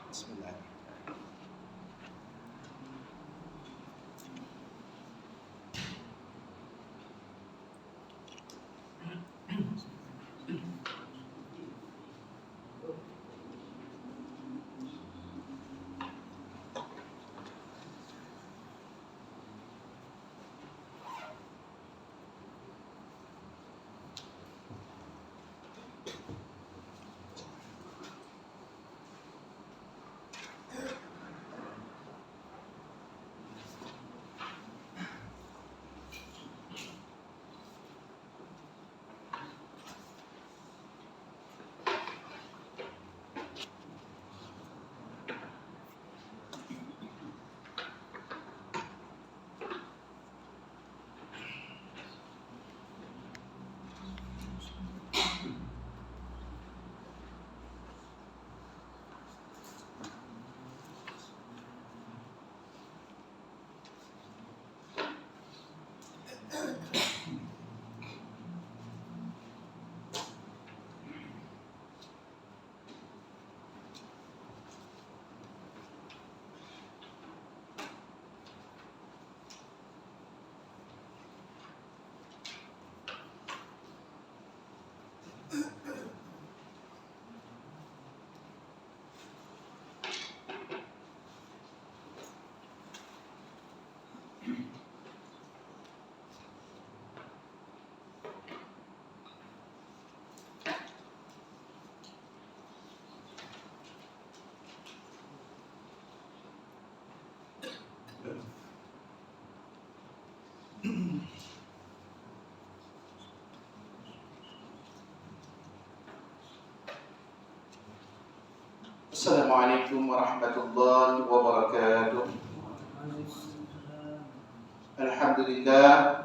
Bismillah. Assalamualaikum warahmatullahi wabarakatuh. Alhamdulillah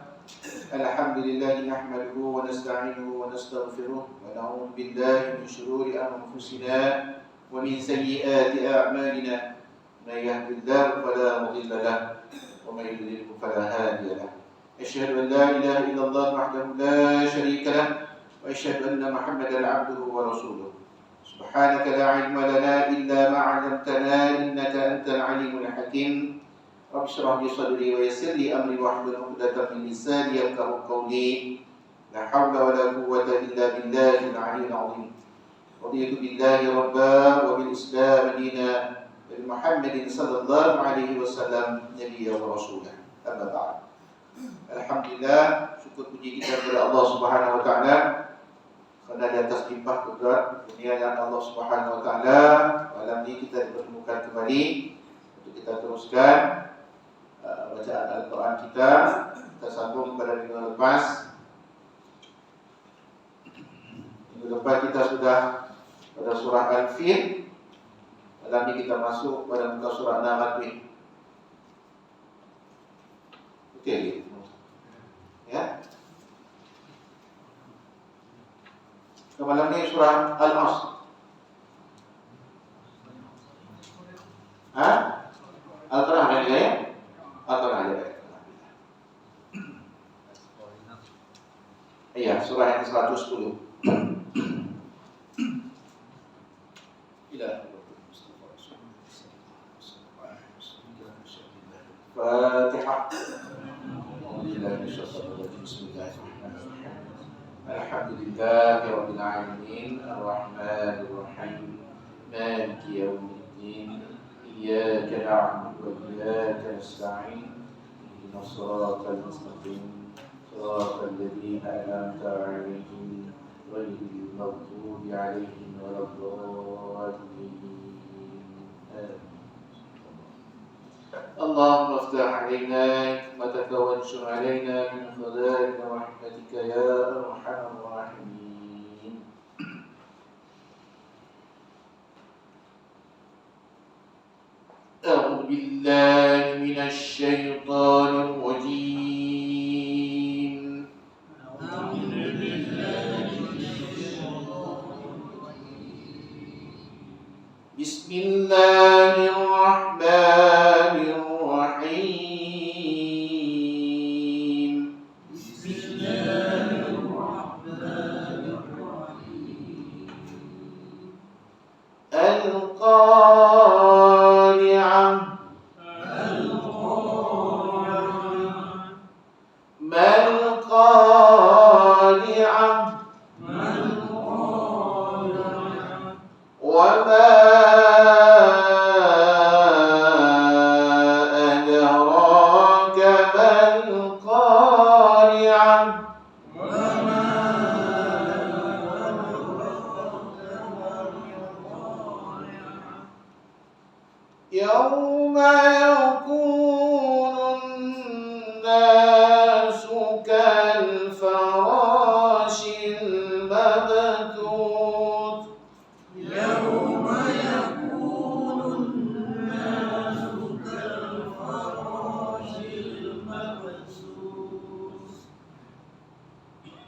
nahmaduhu wa nasta'inuhu wa nastaghfiruh wa na'udzu billahi min shururi anfusina wa min sayyiati a'malina. May yahdihillahu fala mudilla lahu wa may yudlil fala hadiya lahu. Asyhadu an la ilaha illallah wahdahu la syarika lahu wa asyhadu anna Muhammadan 'abduhu wa rasuluh. سبحانك لا علم لنا إلا ما علمتنا إنك أنت العليم الحكيم رب اشرح لي صدري ويسر لي أمري واحلل عقدة من لساني يفقهوا قولي لا حول ولا قوة إلا بالله العلي العظيم رضيت بالله ربا وبالإسلام دينا وبمحمد صلى الله عليه وسلم نبيا ورسولا أما بعد. Alhamdulillah, syukur puji kita kepada Allah Subhanahu wa taala karena di atas limpah kudrat kurnia Allah Subhanahu wa taala malam ini kita dipertemukan kembali untuk kita teruskan bacaan Al-Quran kita. Kita sambung pada minggu lepas. Minggu depan kita sudah pada surah Al-Fil. Malam ini kita masuk pada muka surah An-Nahl. Okey. Ya. Malam ini surah Al-Asr. Al-Quran ada ya? Al-Quran ada. Iya, surah yang ke-110. Fatihah. Alhamdulillahi Rabbil Alamin Ar-Rahmanir Rahim Maliki Yawmiddin Iyyaka na'budu wa iyyaka nasta'in Ihdinas siratal mustaqim Siratal ladzina an'amta 'alaihim ghairil maghdubi 'alaihim waladdallin. اللهم افتح علينا حكمتك وانشر علينا من خزائن رحمتك يا ارحم الراحمين. أعوذ بالله من الشيطان الرجيم. بسم الله الرحمن الرحيم. بسم الله الرحمن الرحيم. القارعة يوم يكون الناس كالفراش المبثوث يوم يكون الناس كالفراش المبثوث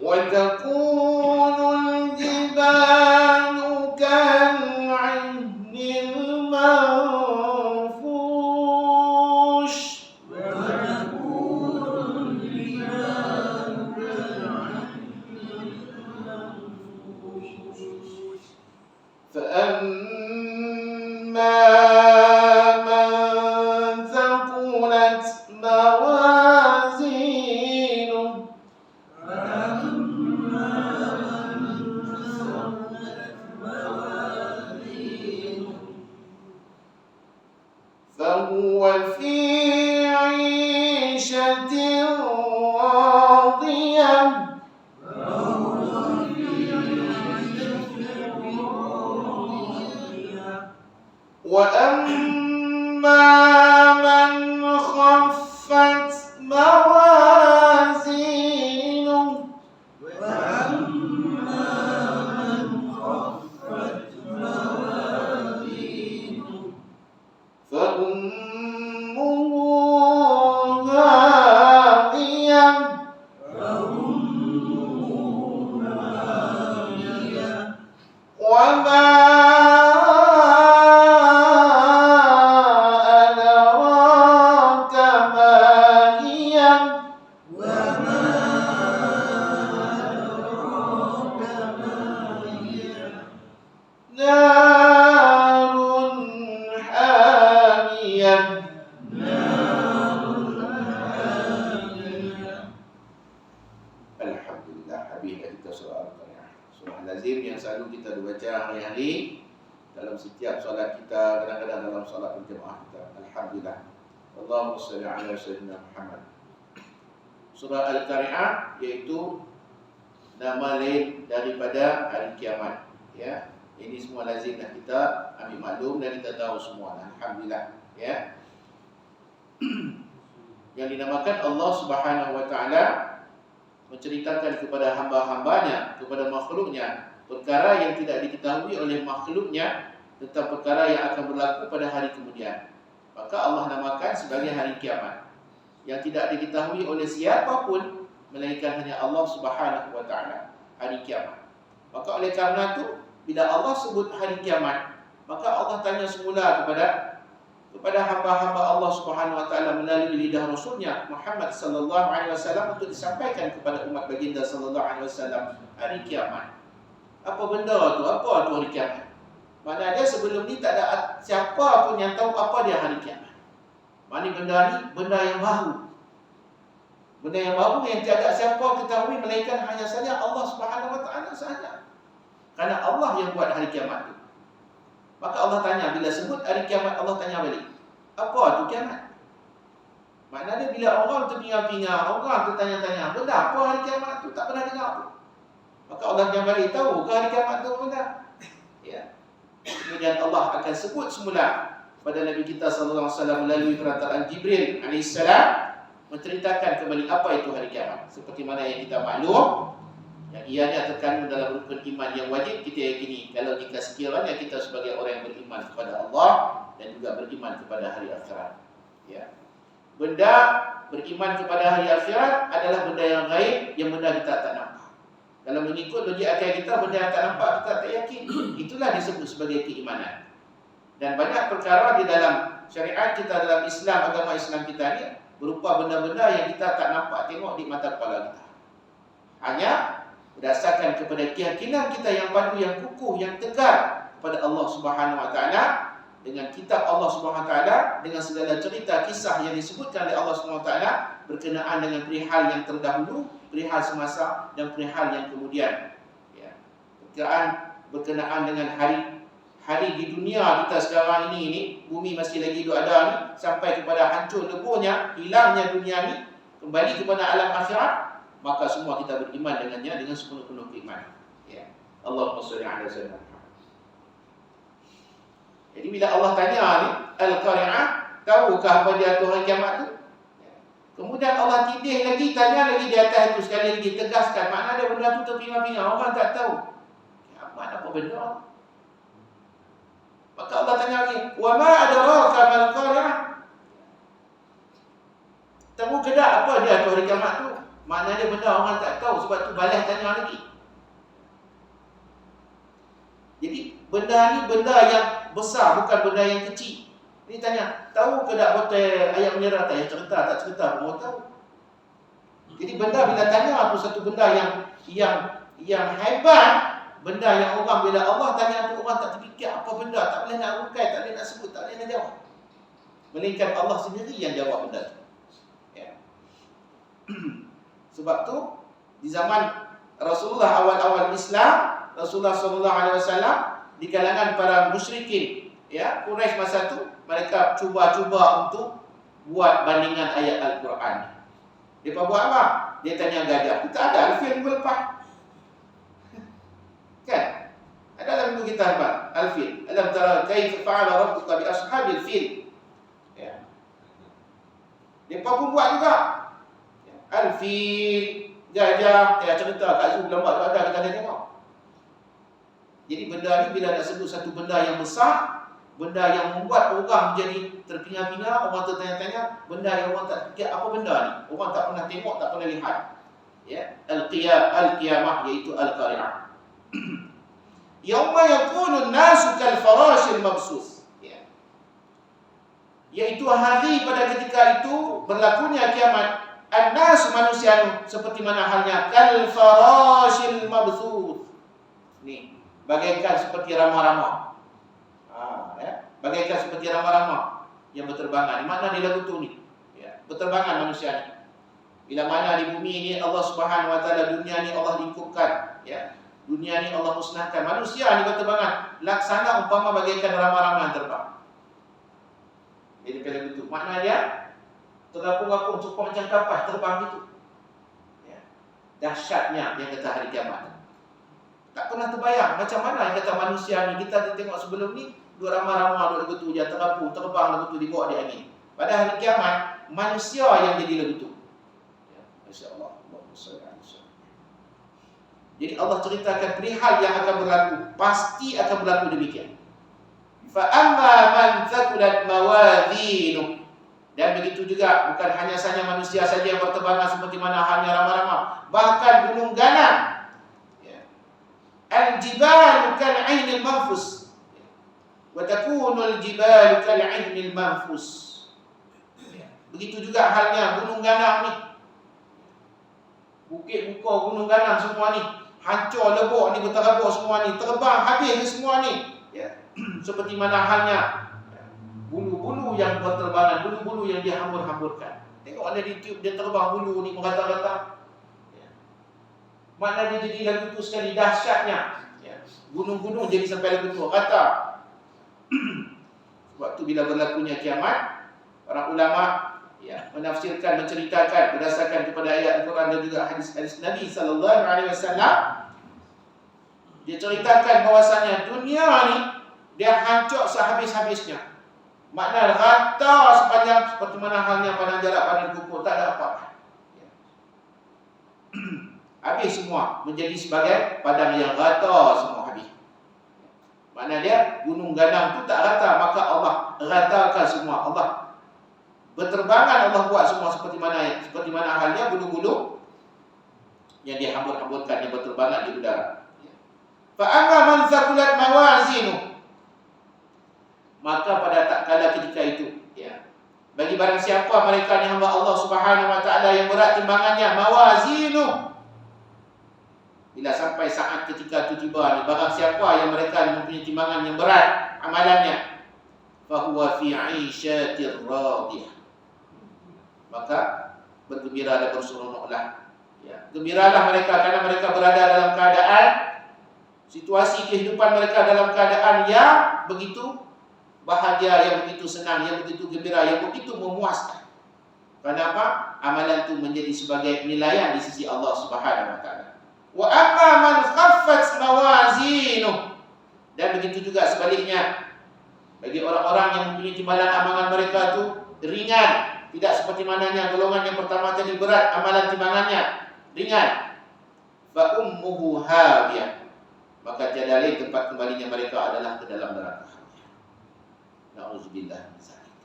وتكون الجبال كالعهن المنفوش وتكون الجبال كالعهن المنفوش فأما من ثقلت موازينه فأما من ثقلت موازينه فهو في عيشة راضية فهو في عيشة راضية وأما من خفت موازينه وأما من خفت موازينه فأمه هاوية فأمه هاوية وما أدراك ما هي وما أدراك ما هي نار حامية نار حامية. Alhamdulillah, habislah kita surah Al-Qari'ah. Surah lazim yang selalu kita baca hari-hari dalam setiap solat kita, kadang-kadang dalam solat berjemaah kita. Alhamdulillah. Allahumma salli ala sayyidina Muhammad. Surah Al-Qari'ah iaitu nama lain daripada hari kiamat. Ya, ini semua lazim dah kita ambil maklum dan kita tahu semua. Alhamdulillah. Ya, yang dinamakan Allah Subhanahu Wa Taala menceritakan kepada hamba-hambanya, kepada makhluknya, perkara yang tidak diketahui oleh makhluknya tentang perkara yang akan berlaku pada hari kemudian. Maka Allah namakan sebagai hari kiamat, yang tidak diketahui oleh siapapun melainkan hanya Allah Subhanahu Wa Taala, hari kiamat. Maka oleh karena itu, bila Allah sebut hari kiamat, maka Allah tanya semula kepada hamba-hamba Allah Subhanahu Wa Taala melalui lidah Rasulnya Muhammad sallallahu alaihi wasallam untuk disampaikan kepada umat baginda sallallahu alaihi wasallam hari kiamat. Apa benda tu? Apa tu hari kiamat? Maknanya sebelum ni tak ada siapa pun yang tahu apa dia hari kiamat. Mana benda ni? Benda yang baru. Benda yang baru yang tiada siapa ketahui melainkan hanya saja Allah Subhanahu Wa Taala sahaja. Karena Allah yang buat hari kiamat tu. Maka Allah tanya, bila sebut hari kiamat, Allah tanya balik, apa tu kiamat? Maknanya bila orang terpinga-pinga, orang tertanya-tanya, benda apa hari kiamat tu? Tak pernah dengar pun. Maka Allah tanya balik, tahu ke hari kiamat tu benda? Ya. Kemudian Allah akan sebut semula pada Nabi kita sallallahu alaihi wasallam melalui perantaraan Jibril alaihissalam menceritakan kembali apa itu hari kiamat. Seperti mana yang kita maklum, yang ianya terkandung dalam rukun iman yang wajib kita yakini kalau jika sekiranya kita sebagai orang yang beriman kepada Allah dan juga beriman kepada hari akhirat. Ya. Benda beriman kepada hari akhirat adalah benda yang gaib, yang benda kita tak nampak. Kalau mengikut logik akal kita, benda yang tak nampak kita tak yakin. Itulah disebut sebagai keimanan. Dan banyak perkara di dalam syariat kita, dalam Islam, agama Islam kita ni berupa benda-benda yang kita tak nampak tengok di mata kepala kita. Hanya berdasarkan kepada keyakinan kita yang padu, yang kukuh, yang tegar kepada Allah Subhanahu Wa Taala, dengan kitab Allah Subhanahu Wa Taala, dengan segala cerita kisah yang disebutkan oleh Allah Subhanahu Wa Taala berkenaan dengan perihal yang terdahulu, perihal semasa dan perihal yang kemudian. Ya. Berkenaan dengan hari di dunia kita sekarang ini, bumi masih lagi ada ni, sampai kepada hancur leburnya, hilangnya dunia ni, kembali kepada alam akhirat. Maka semua kita beriman dengannya dengan sepenuh-penuh keimanan. Ya. Allahumma shalli ala sayyidina Muhammad. Jadi bila Allah tanya ni, Al-Qari'ah, tahukah apa dia tu hari kiamat tu? Kemudian Allah tindih lagi, tanya lagi di atas itu sekali lagi, tegaskan. Makna dia benda tu terpinga-pinga, orang tak tahu. Kiamat apa benda? Maka Allah tanya lagi, wa ma adraka mal qari'ah? Tahu ke tak apa dia tu hari kiamat tu? Makna dia benda orang tak tahu, sebab tu balas tanya lagi. Jadi benda ni benda yang besar, bukan benda yang kecil. Ni tanya, tahu ke tak botol ayam merah tak? Tak cerita pun orang tahu. Jadi benda bila tanya tu satu benda yang hebat, benda yang orang bila Allah tanya tu orang tak terfikir apa benda, tak boleh nak rukai, tak boleh nak sebut, tak boleh nak jawab. Melainkan Allah sendiri yang jawab benda tu. Ya. Sebab tu di zaman Rasulullah awal-awal Islam, Rasulullah SAW di kalangan para musyrikin, ya, Quraisy masa tu, mereka cuba-cuba untuk buat bandingan ayat Al-Quran. Dia buat apa? Dia tanya gajah, kita ada Al-Fil minggu lepas. Kan? Ada dalam minggu kita apa? Al-Fil. Alam tara kaifa fa'ala rabbuka bi ashabil fil. Ya. Dia pun buat juga. Ya. Al-Fil, gajah, dia cerita kat Zoom lambat ada kita ada tengok. Jadi benda ni bila nak sebut satu benda yang besar, benda yang membuat orang menjadi terpinga-pinga, orang tertanya-tanya, benda yang orang tak fikir apa benda ni. Orang tak pernah tengok, tak pernah lihat. Ya, Al-Qiyamah iaitu Al-Qari'ah. Yauma yakunu an-nasu kal-farashil mabsus. Ya. Iaitu hari pada ketika itu berlakunya kiamat. An-nas manusia seperti mana halnya kal-farashil mabsus. Ni, bagaikan seperti rama-rama. Ya. Bagaikan seperti rama-rama yang berterbangan. Di mana di lagu tu ni? Ya. Berterbangan manusia ni. Bila mana di bumi ni Allah Subhanahu Wa Taala, dunia ni Allah lingkupkan, ya. Dunia ni Allah musnahkan. Manusia ni berterbangan laksana umpama bagaikan rama-rama terbang. Jadi pada lagu tu makna dia terapung-apung cukup macam kapas terbang gitu. Ya. Dahsyatnya yang kata hari kiamat. Tak pernah terbayang macam mana yang kata manusia ni. Kita tengok sebelum ni dua rama-rama dua lagu tu dia terapung, terbang lagu tu dibawa di angin. Pada hari kiamat manusia yang jadi lagu tu. Ya, masya-Allah. Jadi Allah ceritakan perihal yang akan berlaku, pasti akan berlaku demikian. Fa amma man thaqulat mawazinuh, dan begitu juga bukan hanya saja manusia saja yang berterbangan seperti mana halnya rama-rama, bahkan gunung ganang. Al-jibalu kal-'ainil manfus. Wa takunu al-jibalu kal-'ainil manfus. Begitu juga halnya gunung ganang ni. Bukit buka gunung ganang semua ni hancur lebok ni, berterabur semua ni, terbang habis ke semua ni. Ya. Seperti mana halnya bulu-bulu yang berterbangan, bulu-bulu yang dihambur-hamburkan. Tengok ada di YouTube dia terbang bulu ni merata-rata. Makna dia jadi lagu tu sekali dahsyatnya. Ya. Gunung-gunung jadi sampai lagu tu rata. Waktu bila berlakunya kiamat, para ulama ya menafsirkan, menceritakan berdasarkan kepada ayat Al-Quran dan juga hadis-hadis Nabi sallallahu alaihi wasallam. Dia ceritakan bahwasanya dunia ni dia hancur sehabis-habisnya. Makna rata sepanjang seperti mana halnya padang jarak, padang kukur, tak ada apa-apa. Habis semua, menjadi sebagai padang yang rata semua habis. Makna dia gunung ganang tu tak rata, maka Allah ratakan semua. Allah berterbangan, Allah buat semua seperti mana halnya bulu-bulu yang dihambur-hamburkan, yang berterbangan di udara. Fa amma man thaqulat mawazinuh, maka pada tak kala ketika itu, ya, bagi barang siapa mereka ni hamba Allah Subhanahu Wa Taala yang berat timbangannya, mawazinuh. Bila sampai saat ketika itu tiba ni, barang siapa yang mereka ni mempunyai timbangan yang berat amalannya, fa huwa fi 'ishatir radiyah, maka bergembira dan berseronoklah. Ya, gembiralah mereka karena mereka berada dalam keadaan situasi kehidupan mereka dalam keadaan yang begitu bahagia, yang begitu senang, yang begitu gembira, yang begitu memuaskan. Kenapa? Amalan itu menjadi sebagai penilaian di sisi Allah Subhanahu Wa Taala. Wa amma man khaffat mawazinuh, dan begitu juga sebaliknya Bagi orang-orang yang mempunyai timbalan amalan mereka itu ringan, tidak seperti mananya golongan yang pertama tadi berat amalan timbangannya, ringan. Fa ummuhu hawiyah, maka tiada lain tempat kembalinya mereka adalah ke dalam neraka. Nauzubillah min zalik.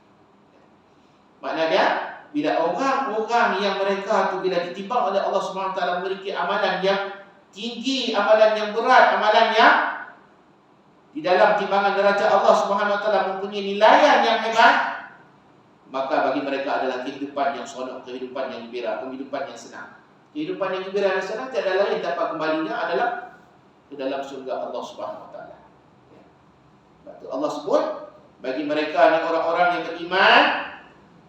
Maknanya bila orang-orang yang mereka tu bila ditimbang oleh Allah Subhanahu Wa Taala memiliki amalan yang tinggi, amalan yang berat, amalan yang di dalam timbangan derajat Allah Subhanahu Wa Taala mempunyai nilaian yang hebat, maka bagi mereka adalah kehidupan yang seronok, kehidupan yang gembira, kehidupan yang senang. Kehidupan yang gembira dan senang tiada lain tempat kembalinya adalah ke dalam surga Allah Subhanahu Wa Taala. Sebab tu Allah sebut bagi mereka ni orang-orang yang beriman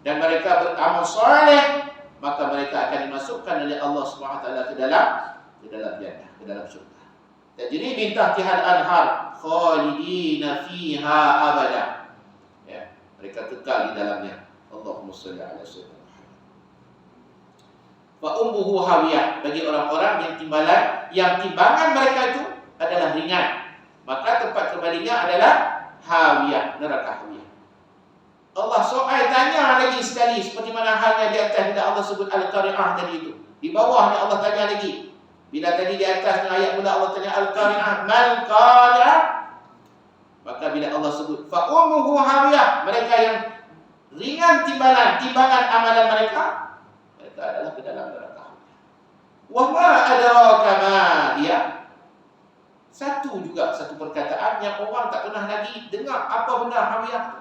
dan mereka beramal soleh, maka mereka akan dimasukkan oleh Allah Subhanahu Wa Taala ke dalam jannah, ke dalam surga. Tajri min tahtihal anhar khalidina fiha abada. Ya, mereka kekal di dalamnya. Allahumma shalli ala sayyidina Muhammad. Wa ummuhu hawiyah, bagi orang-orang yang timbangan mereka itu adalah ringan, maka tempat kembalinya adalah hawiyah, neraka hawiyah. Allah soal tanya lagi sekali seperti mana halnya di atas bila Allah sebut Al-Qari'ah tadi itu. Di bawah ni Allah tanya lagi. Bila tadi di atas ayat mula Allah tanya Al-Qari'ah, mal qari'ah. Maka bila Allah sebut fa ummuhu hawiyah, mereka yang ringan timbangan amalan mereka adalah ke dalam neraka. Wa ma adraka ma hiya. Satu perkataan yang orang tak pernah lagi dengar apa benda hawiyah tu.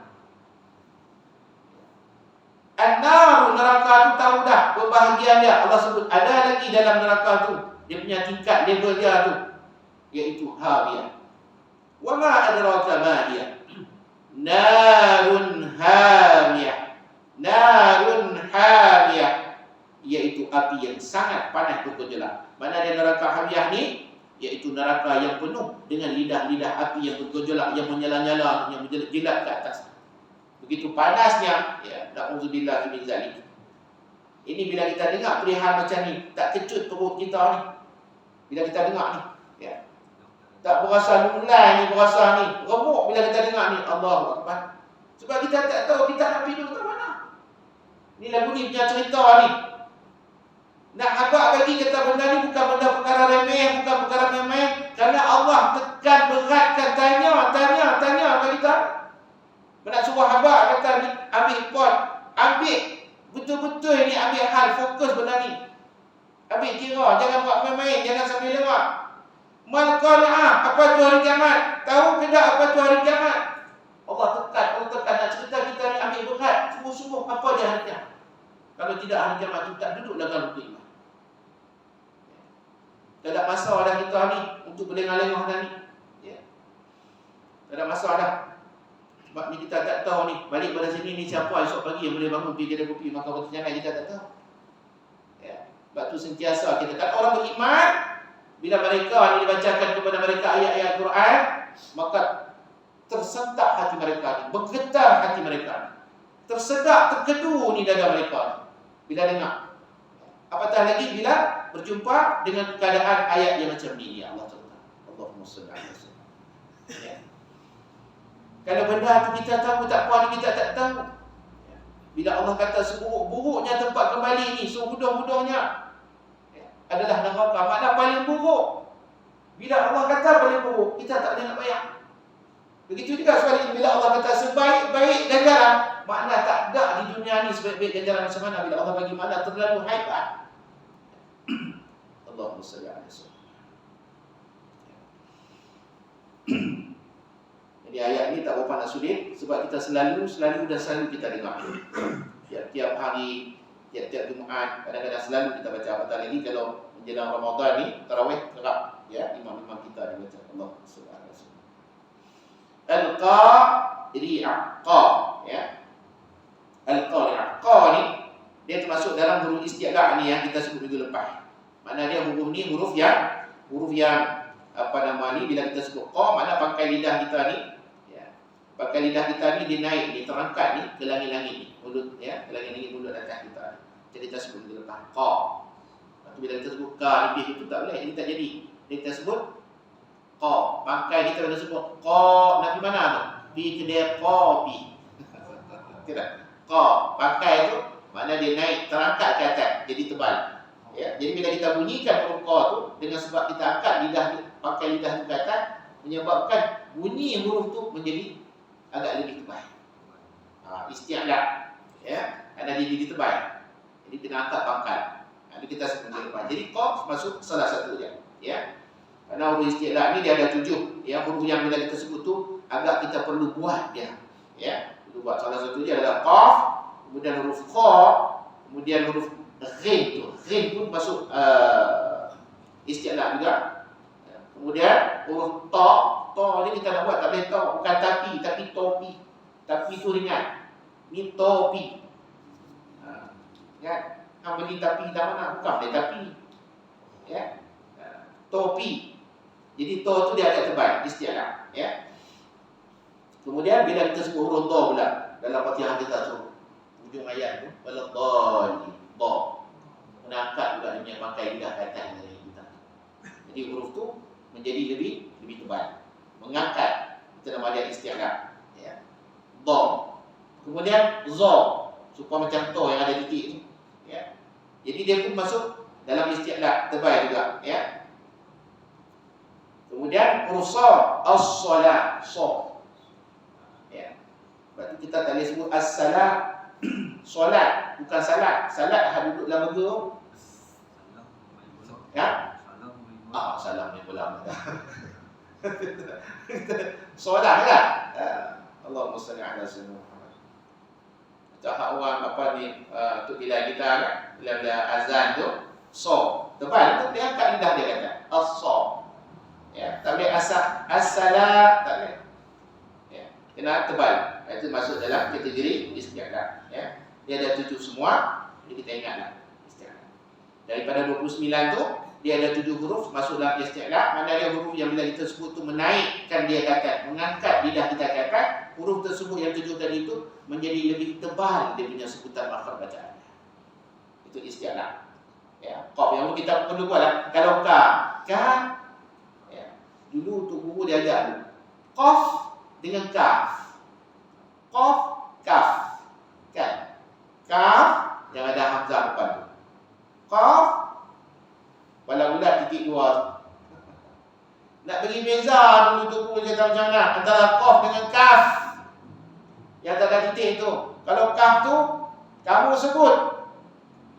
An-nar, neraka tu tahu dah berbahagian dia. Allah sebut ada lagi dalam neraka tu, dia punya tingkat level dia tu, iaitu hawiyah. Wa ma adraka ma hiya. Narun hamiyah. Narun hamiyah, iaitu api yang sangat panas bergejolak. Mana dia neraka hawiyah ni? Iaitu neraka yang penuh dengan lidah-lidah api yang bergejolak, yang menyala-nyala, yang menjelat-jelat ke atas. Begitu panasnya, ya, na'udzubillah min zalik. Ini bila kita dengar perihal macam ni, tak kecut perut kita ni. Bila kita dengar ni, ya. Tak berasa lulai ni, berasa ni, remuk bila kita dengar ni. Allahu Akbar. Sebab kita tak tahu kita nak pergi ke mana. Ni lagu ni punya cerita ni. Nak habaq bagi kata benda ni bukan benda perkara remeh, bukan perkara memeh. Kerana Allah tekan beratkan tanya kat kita. Nak suruh habaq kata ni, ambil pot, ambil betul-betul ni, ambil hal, fokus benda ni. Ambil kira, jangan buat main-main, jangan sambil lewat. Mal qari'ah, apa tu hari kiamat? Tahu ke tak apa tu hari kiamat? Allah tekan nak cerita kita ni ambil berat, sungguh-sungguh apa dia hari kiamat. Kalau tidak hari kiamat tu tak duduk dalam rukun iman. Tak ada masa dah kita ni untuk berlengah-lengah dah ni. Ya. Tak ada masa dah. Sebab ni kita tak tahu ni, balik pada sini ni siapa esok pagi yang boleh bangun pergi kedai kopi makan roti canai, kita tak tahu. Ya. Sebab tu sentiasa kita kata orang beriman, bila mereka ni dibacakan kepada mereka ayat-ayat Quran, maka tersentak hati mereka ni, bergetar hati mereka ni, tersedak, terkedu ni dada mereka ni bila dengar. Apatah lagi bila berjumpa dengan keadaan ayat yang macam ni, ya Allah Ta'ala. Allahumma salli alaihi wasallam. Ya. Kalau benda tu kita tahu, tak apa ni kita tak tahu. Ya. Bila Allah kata seburuk-buruknya tempat kembali ni, sebudah-budahnya, ya, adalah neraka, makna paling buruk. Bila Allah kata paling buruk, kita tak boleh nak bayang. Begitu juga sekali bila Allah kata sebaik-baik ganjaran, makna tak ada di dunia ni sebaik-baik ganjaran macam mana. Bila Allah bagi makna terlalu hebat. Allahumma salli alaihi wasallam. Jadi ayat ni tak berapa nak sulit, sebab kita selalu kita dengar. Tiap-tiap hari, tiap-tiap Jumaat, kadang-kadang selalu kita baca. Apatah lagi kalau menjelang Ramadan ni, tarawih kerap, ya, imam-imam kita dia baca. Allahumma salli alaihi wasallam. Al-Qari'ah, ya. Al-Qari'ah. Qa ni dia termasuk dalam huruf isti'la ni yang kita sebut minggu lepas. Makna dia huruf ni huruf yang apa nama ni, bila kita sebut qa, makna pangkai lidah kita ni, ya. Pangkai lidah kita ni dia naik, dia terangkat ni ke langit-langit ni, mulut, ya, ke langit-langit mulut atas kita ni. Jadi kita sebut minggu lepas qa. Lepas tu bila kita sebut ka lebih itu tak boleh, ini tak jadi. Jadi kita sebut Qa. Pangkai kita kena sebut qa. Nak pergi mana tu? Pergi kedai kopi. Tidak. Qa. Pangkai tu makna dia naik terangkat ke atas, jadi tebal. Ya, jadi bila kita bunyikan huruf qa tu dengan sebab kita angkat lidah, pakai lidah tu ke atas, menyebabkan bunyi huruf tu menjadi agak lebih tebal. Isti'la, ya, kerana dia jadi tebal. Jadi kena angkat pangkal. Jadi kita sebut tebal. Jadi qa masuk salah satu dia, ya. Kerana huruf isti'la ni dia ada 7, ya. Huruf yang bila kita sebut tu agak kita perlu buat dia, ya. Perlu buat. Salah satu dia adalah qaf, kemudian huruf kha, kemudian huruf ghin tu. Ghin pun masuk isti'la juga. Kemudian huruf ta. Ta ni kita nak buat tak boleh ta, bukan tapi topi. Tapi tu ringan. Ni topi. Kan? Nak beli tapi dah mana? Bukan boleh tapi. Ya. Topi. Jadi to tu dia agak tebal, isti'la, ya. Kemudian bila kita sebut huruf ta pula dalam Fatihah kita tu, hujung ayat tu, waladhdallin, ta. Menangkat juga dia punya pakai lidah ke atas dari kita. Jadi huruf tu menjadi lebih tebal. Mengangkat, kita nama dia isti'la, ya. Dha. Kemudian za, supaya macam to yang ada titik tu, ya. Jadi dia pun masuk dalam isti'la, tebal juga, ya. Kemudian huruf sa, as-salat, sa. Ya. Berarti kita tak boleh sebut as-salat, solat, bukan salat. Salat hak duduk dalam burger. Ya? Salam ni pula. Solat kan? Allahumma salli ala sayyidina Muhammad. Cakap orang apa ni untuk bila kita kan, bila azan tu, tebal tu dia angkat lidah dia kata as-sa. Ya, tak boleh as-salat, tak boleh. Ya, kena tebal. Itu masuk dalam kategori isti'la, ya. Dia ada 7 semua, jadi kita ingatlah isti'la. Daripada 29 tu, dia ada 7 huruf masuk dalam isti'la. Mana ada huruf yang bila kita sebut tu menaikkan dia ke atas, mengangkat lidah kita ke atas, huruf tersebut yang 7 tadi itu menjadi lebih tebal dia punya sebutan makhraj bacaan. Itu isti'la. Ya, qaf yang kita perlu buatlah. Kalau ka, ya. Dulu tu guru dia ajar dulu. Qaf dengan kaf. Qaf, kaf. Kan? Kaf yang ada hamzah depan tu. Qaf walau bulat titik 2. Nak bagi beza dulu tu guru kata macam mana antara qaf dengan kaf yang tak ada titik tu. Kalau kaf tu kamu sebut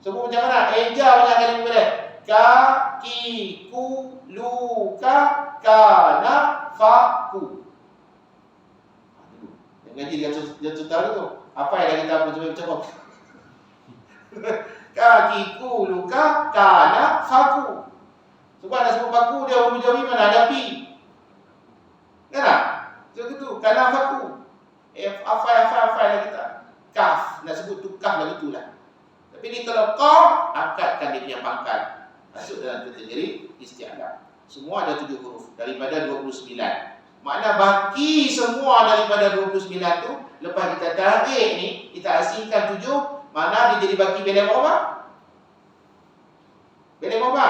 macam mana? Eja banyak kali boleh. Ka, ki, ku, lu, ka, kana, fa, ku. Ngaji dia tahu tu. Apa yang kita cuba. Ka, ki, ku, lu, ka, kana, fa, ku. Sebab nak sebut faku dia huruf jari mana ada pi. Kan tak? Macam tu, kana, fa, ku. Apa lah kita. Kaf, nak sebut tu kaf lah itulah. Tapi ni kalau qaf, angkatkan dia punya pangkal. Masuk dalam kategori isti'la. Semua ada 7 huruf daripada 29. Makna baki semua daripada 29 tu, lepas kita tarik ni, kita asingkan 7, mana dia jadi baki belem berapa? Belem berapa?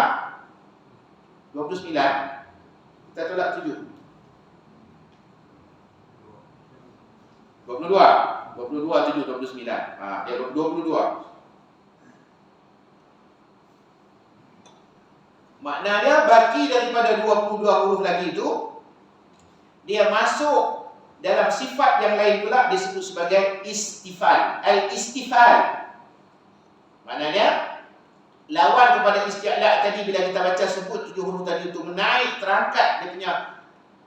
29. Kita tolak 7. 22. 22, 7, 29. Dia 22. Maknanya baki daripada 22 huruf lagi itu, dia masuk dalam sifat yang lain pula disebut sebagai istifal. Al-istifal. Maknanya lawan kepada isti'la tadi bila kita baca sebut 7 huruf tadi itu menaik terangkat dia punya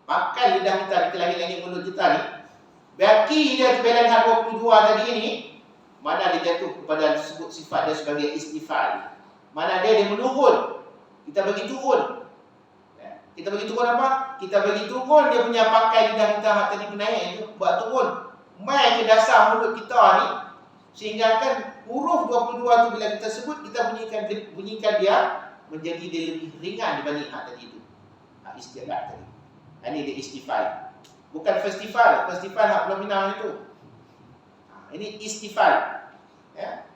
pangkal lidah kita di langit-langit mulut kita ni. Baki dia kebelan 22 tadi ini, mana dia jatuh kepada sebut sifat dia sebagai istifal. Mana dia menurun. Kita bagi turun. Kita bagi turun apa? Kita bagi turun dia punya pakai lidah kita hak tadi penaik itu, buat turun. Mai ke dasar mulut kita ni, sehingga kan huruf 22 tu bila kita sebut, kita bunyikan dia menjadi dia lebih ringan dibanding hak tadi itu. Hak isti'la tadi. Ini dia istifal. Bukan festival. Festival hak Pulau Pinang itu. Ini istifal. Ya.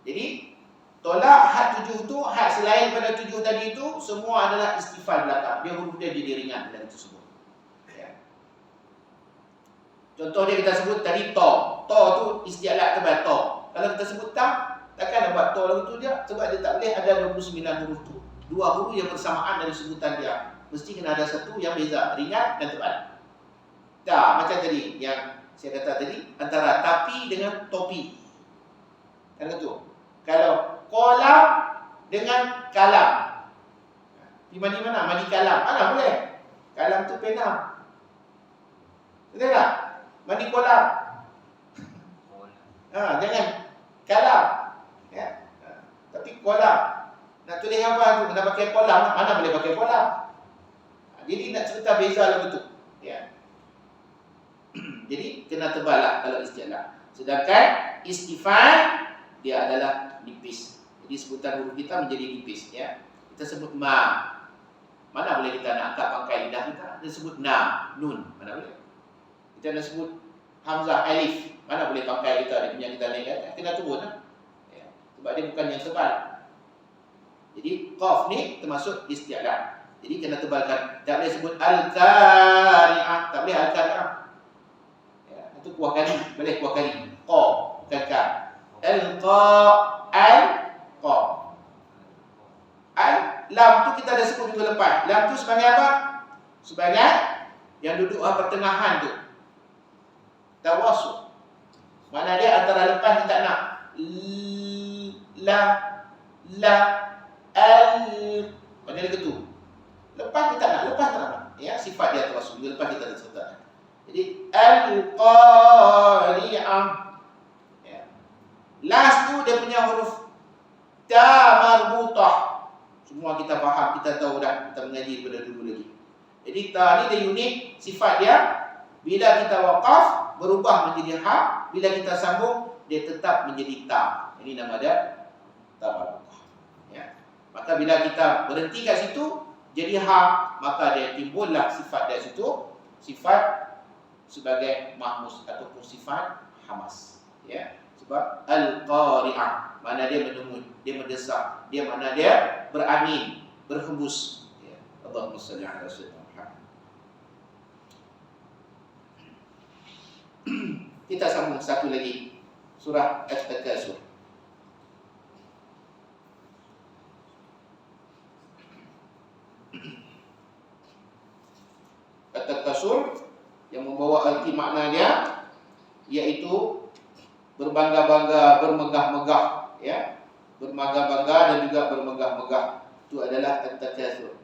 Jadi Tolak had 7 tu, had selain pada 7 tadi itu, semua adalah istifal belakang. Dia huruf dia jadi ringan dalam tersebut. Ya. Contoh dia kita sebut tadi to. To tu isti'la tebal to. Kalau kita sebut ta, takkan nak buat to lagu tu dia, sebab dia tak boleh ada 29 huruf tu. Dua huruf yang bersamaan dari sebutan dia. Mesti kena ada satu yang beza, ringan dan tebal. Ta, macam tadi yang saya kata tadi, antara tapi dengan topi. Kan tu. Kalau kolam dengan kalam. Di mana? Mandi kalam. Mana boleh? Kalam tu pena. Betul tak? Mandi kolam. Jangan kalam. Ya. Tapi kolam. Nak tulis apa tu? Nak pakai kolam. Mana boleh pakai kolam? Jadi nak cerita beza lagu tu. Ya. Jadi kena tebal lah kalau isti'la. Sedangkan istifal dia adalah nipis. Jadi sebutan huruf kita menjadi nipis, ya. Kita sebut ma. Mana boleh kita nak angkat pangkai lidah kita? Kita sebut na, nun. Mana boleh? Kita nak sebut hamzah, alif. Mana boleh pangkai kita? Dia punya kita naik kena turun lah. Ya. Sebab dia bukan yang tebal. Jadi qaf ni termasuk isti'la. Jadi kena tebalkan. Tak boleh sebut al-qari'ah. Tak boleh al-qari'ah. Ya. Itu kuah kari. Boleh kuah kari. Qa, bukan ka. Al-qa. Lam tu kita dah sebut minggu lepas. Lam tu sebagai apa? Sebagai yang duduk pertengahan tu. Tawassul. Mana dia antara lepas kita nak. La, al. Mana dia tu? Lepas kita nak, lepas tak nak. Ya, sifat dia tawassul. Minggu lepas kita dah sebut. Jadi al-qari'ah. Ya. Last tu dia punya huruf ta marbutah. Semua kita faham, kita tahu dah, kita mengaji daripada dulu lagi. Jadi ta ni dia unik, sifat dia bila kita waqaf berubah menjadi ha, bila kita sambung dia tetap menjadi ta. Ini nama dia ta marbutah. Ya. Maka bila kita berhenti kat situ jadi ha, maka dia timbullah sifat dia situ, sifat sebagai mahmus ataupun sifat hamas. Ya. Sebab al-qari'ah, mana dia mendengung, dia mendesak, dia mana dia beramin, berhembus. Ya. Allahumma salli ala sayyidina Muhammad. Kita sambung satu lagi, surah At-Takasur. At-Takasur yang membawa arti makna dia iaitu berbangga-bangga, bermegah-megah, ya. Bermegah-megah dan juga bermegah-megah. Itu adalah at-takatsur.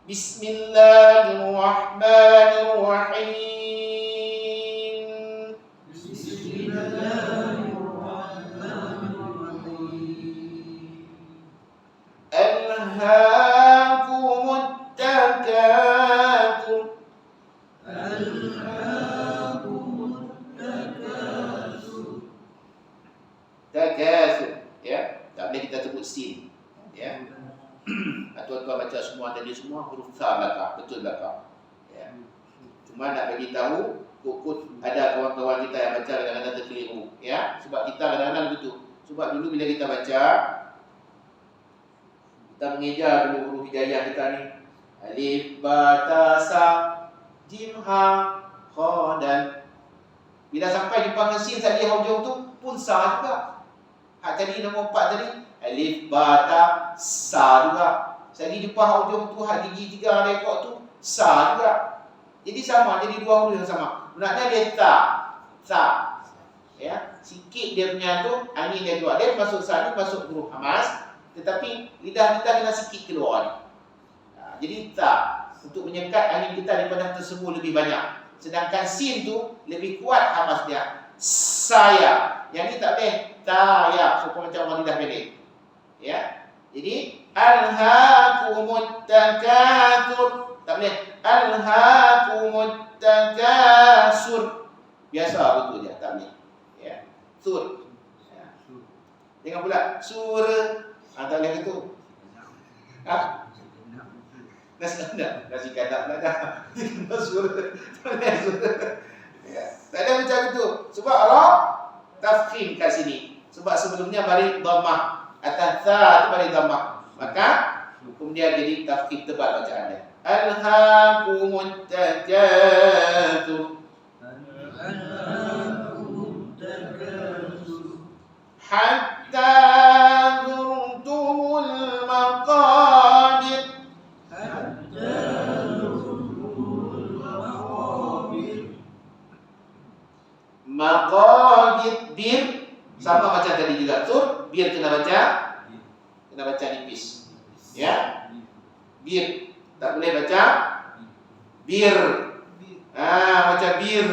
Bismillahirrahmanirrahim. Bismillahirrahmanirrahim. Alhaakumut takatsur. Takatsur, ya. Tak boleh kita sebut sin, ya. Tuan-tuan baca semua tadi semua huruf ta belakang, betul belakang. Ya. Cuma nak bagi tahu, kukut ada kawan-kawan kita yang baca kadang-kadang terkeliru, ya. Sebab kita kadang-kadang begitu. Sebab dulu bila kita baca, kita mengejar dulu huruf hijayah kita ni. Alif, ba, ta, sa, jim, ha, kha, dal. Bila sampai jumpa dengan sin tadi hujung tu pun sa juga. Hak tadi nombor 4 tadi alif, ba, ta, sa juga. Sekali jumpa hujung tu hak gigi 3 rekod tu sa juga. Jadi sama, jadi dua huruf yang sama. Maknanya dia ta, sa. Ya, sikit dia punya tu angin dia keluar. Dia masuk sa ni masuk huruf hamas, tetapi lidah kita kena sikit keluar ni. Jadi ta untuk menyekat angin kita daripada tersebut lebih banyak. Sedangkan sin tu lebih kuat hamas dia. Saya. Yang ni tak boleh. Ta-ya. Supaya macam orang lidah pendek. Ya. Jadi alhaakumut takatsur. Tak boleh. Alhaakumut takasur. Biasa betul je. Tak boleh. Ya. Sur. Ya. Jangan pula sur. Tak boleh gitu. Nasi kandang. Nasi kandang pula dah. Sur. Tak boleh sur. Ya. Tak ada macam itu. Sebab Arab tafkhim kat sini. Sebab sebelumnya balik dhammah. Atas tha tu bagi dhammah. Maka hukum dia jadi tafkhim tebal bacaannya. Alhaakumut takatsur. Hatta zurtumul maqabir. Maqabir bir sama macam tadi juga tur, bir kena baca nipis. Ya. Bir. Tak boleh baca bir. Baca bir.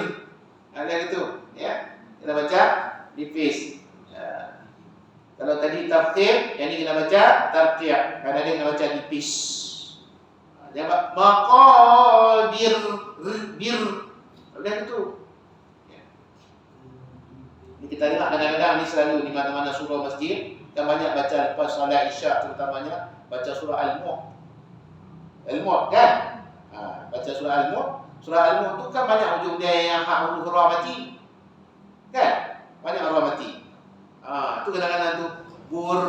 Ada gitu, ya. Kena baca nipis. Kalau tadi tafkhim, yang ini kena baca tarqiq. Kadang dia kena baca nipis. Dia maqadir bir. Ada gitu. Ini kita dengar kadang-kadang ni selalu di mana-mana surah masjid, kita banyak baca lepas solat Isyak terutamanya baca surah Al-Mulk. Al-Mulk kan? Baca surah Al-Mulk. Surah Al-Mulk tu kan banyak hujung dia yang hak huruf ra mati. Kan? Banyak ra mati. Tu kadang-kadang tu bur.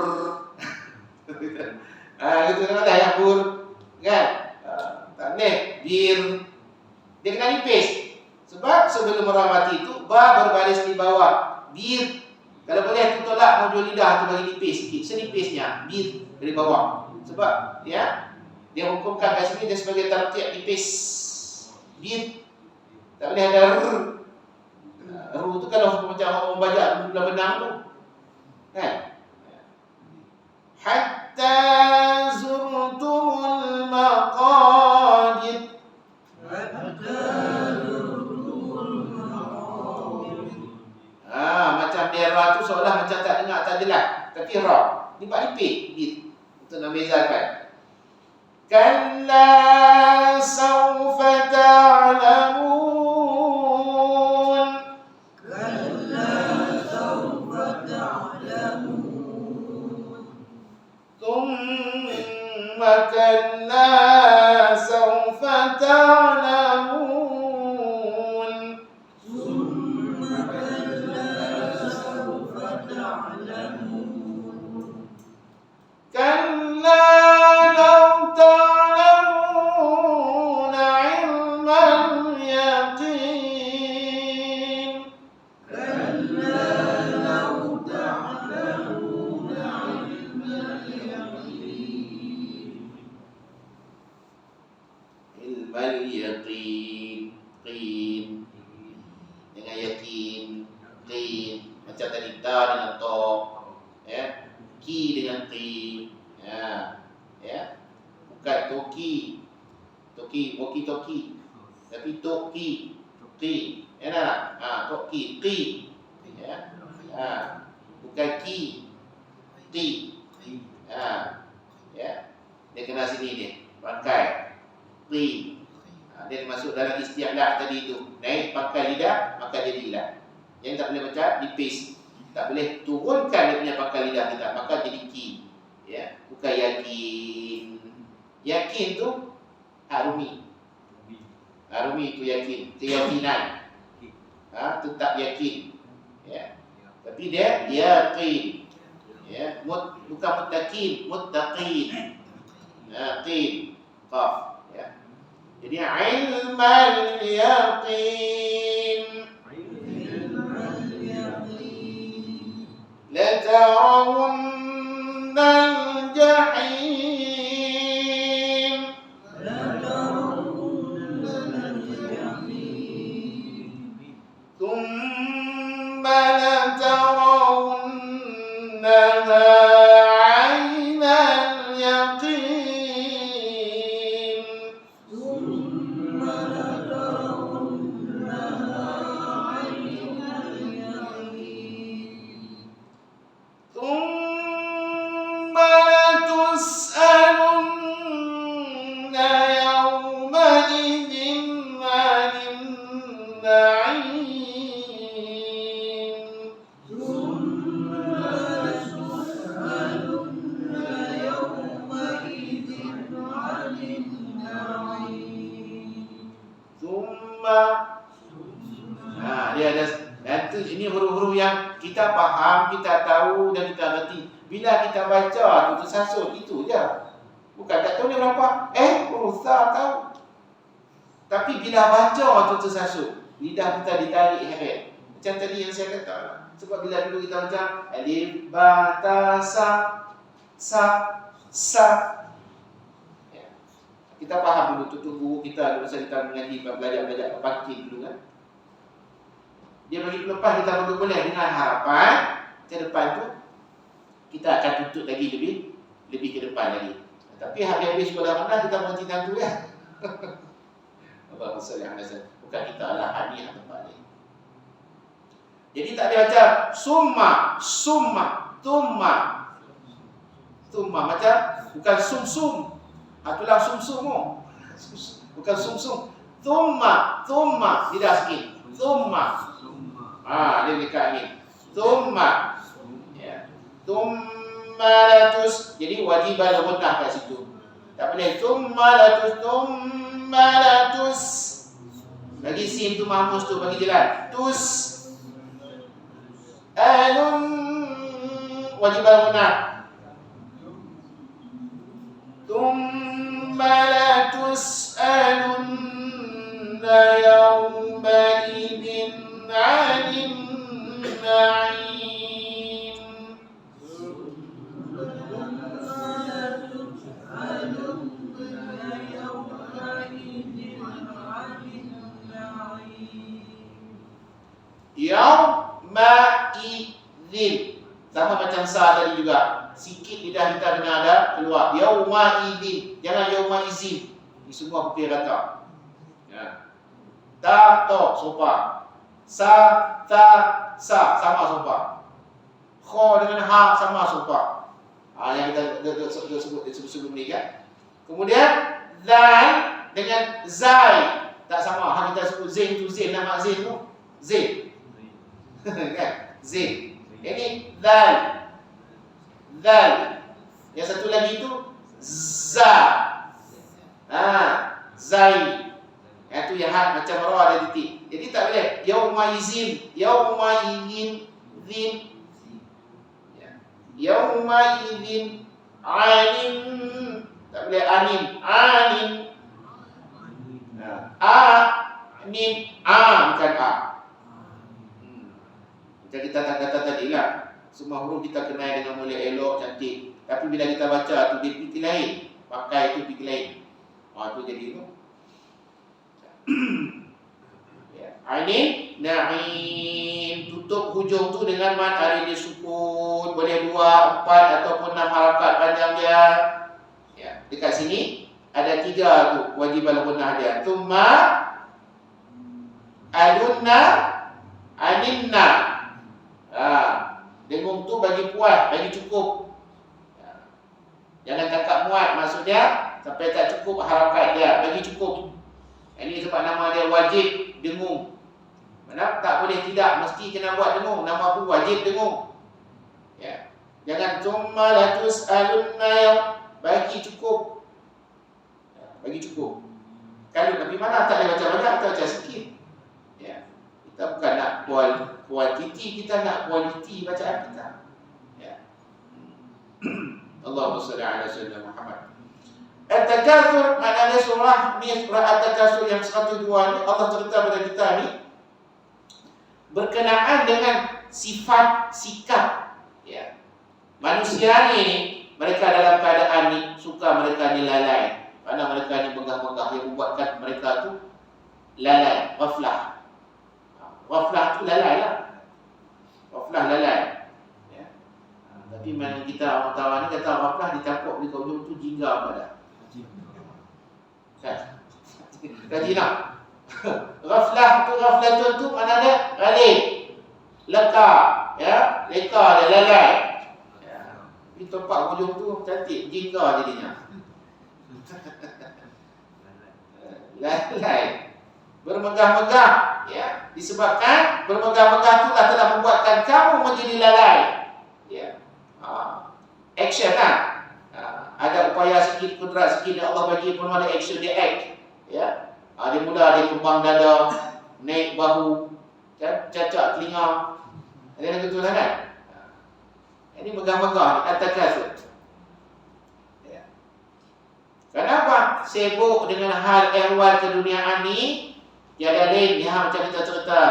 Gitu kadang-kadang yang bur. Kan? Tak boleh bir. Dia kena nipis. Sebab sebelum ra mati tu ba berbaris di bawah. Bir. Kalau boleh tu tolak hujung lidah tu bagi nipis sikit. Senipisnya bir dari bawah. Sebab ya dia hukumkan kat sini dia sebagai tarqiq nipis. Bir. Tak boleh ada ru tu kalau macam orang membaca dalam benang tu. Kan? Hatta zurtumul maqabir. Macam dia ra tu seolah macam tak dengar, tak jelas. Tapi ra. Ni pak nipis. Untuk nak bezakan. Kalla sawfa ta'lamun. Kalla sawfa ta'lamun. Thumma kalla sawfa ta'lamun. Kalla law ta'lamuna 'ilmal yaqin. Kalla law ta'lamuna 'ilmal yaqin. Ilmal yaqin. Qin. Dengan yakin. Qin. Macam tadi ta dengan to. Ya. Ki dengan ti. Ya. Bukan toki. Walkie talkie. Tapi toki. Ti. Ya tak? Toki, ti. Ya. Bukan ki. Ti. Ya. Dia kena sini ni. Pangkai. Ti. Dia masuk dalam isti'la tadi tu. Naik pangkai lidah, maka jadi lidah. Yang tak boleh baca nipis. Tak boleh turunkan dia punya pangkal lidah kita, maka jadi ki. Ya, bukan yakin. Yakin tu harumi. Harumi tu yakin, keyakinan. Tetap yakin. Ya. Tapi dia yaqin. Ya, bukan muttaqin, muttaqin. Qin, qaf, ya. Jadi ilmal yaqin. لترون الجحيم. ثم لترونها عين اليقين. ثم لتسألن يومئذ عن النعيم. ثم لتسألن يومئذ عن النعيم. ثم dia ada. Dan tu ini huruf-huruf yang kita faham, kita tahu dan kita ngerti. Bila kita baca tu tersasul, itu je. Bukan tak tahu ni berapa. Ustaz tahu. Tapi bila baca tu tersasul, lidah kita ditarik heret. Macam tadi yang saya kata. Sebab bila dulu kita baca alif, ba, ta, sa. Ya. Kita faham dulu tutur guru kita masa kita mengaji belajar pagi dulu kan. Dia bagi pelepas kita boleh dengan harapan ke depan tu kita akan tutup lagi lebih ke depan lagi. Tapi habis sekolah mana kita berhenti tu ya. Allahumma salli ala sayyidina. Bukan kita lah hadiah tempat ni. Jadi tak ada macam tumma macam bukan sum. Itulah sum. Bukan sum. Tumma tidak sikit. Tumma. Dia dekat ni. Tumma. Ya. Tumma latus. Jadi wajib ada gunnah kat situ. Tak boleh tumma latus. Bagi sin tu mahmus tu bagi jalan. Tus alun wajib ada gunnah. Tumma latus alun yawma idin 'anil na'im. Yawma idzin. Sama macam sa tadi juga. Sikit lidah kita kena ada keluar. Yawma idzin. Jangan yawma izin. Ini semua putih rata. Ya. Ta, to, sopa. Sa, ta, sa. Sama sopa. Kho dengan ha sama sopa. Yang kita sebut ni kan. Kemudian zal dengan zai. Tak sama. Kita sebut zin tu zin. Nama zin tu zin. Kan? Zin. Ini zal. Yang satu lagi itu za. Zai. Itu yang macam ra ada titik. Jadi tak boleh yauma izin, zin. Ya. Yauma izin anin. Tak boleh anin. Anin bukan a. Macam kita kata tadi lah, semua huruf kita kenal dengan mulia elok, cantik. Tapi bila kita baca tu dia fikir lain, pakai tu fikir lain. Tu jadi tu. Ya. Ainin na'in, tutup hujung tu dengan mad arini sukun, boleh 2, 4 ataupun 6 harakat panjang dia. Ya, dekat sini ada 3 tu wajib al-gunnah dia. Tumma alunna aninna. Dengung tu bagi puas, bagi cukup. Jangan cakap muat, maksudnya sampai tak cukup harakat dia, bagi cukup. Ini sebab nama dia wajib dengung. Mana tak boleh tidak, mesti kena buat dengung. Nama pun wajib dengung. Ya. Jangan cuma latus alunna yang bagi cukup. Bagi cukup. Kalau tapi mana tak boleh baca banyak, kita baca sikit. Ya. Kita bukan nak kuantiti, kita nak kualiti bacaan kita. Ya. Allahumma shalli ala sayyidina Muhammad. At-takatsur maknanya surah At-takatsur yang 102 ni Allah cerita pada kita ni berkenaan dengan sifat sikap. Ya. Manusia ni mereka dalam keadaan ni suka mereka ni lalai. Kerana mereka ni megah-megah yang membuatkan mereka tu lalai, ghaflah. Ghaflah tu lalai lah. Ghaflah lalai. Ya. Tapi mana kita orang tawan ni kata ghaflah dicampur di ujung tu jingga pada. Kan? Kaji nak. Ghaflah tu mana dia? Ghalib. Leka, ya, leka dia lalai. Ya. Di tempat ujung tu cantik jingga jadinya. Lalai. Bermegah-megah, ya. Disebabkan bermegah-megah itulah telah membuatkan kamu menjadi lalai. Ya. Action lah. Ada upaya sikit, kudrat sikit yang Allah bagi pun ada action, dia act. Ya. Dia mula dia kembang dada, naik bahu, cacak telinga. Ada yang betul kan? Ini megah-megah ni, at-takatsur. Ya. Kenapa? Sibuk dengan hal ehwal keduniaan ni, tiada lain yang macam kita cerita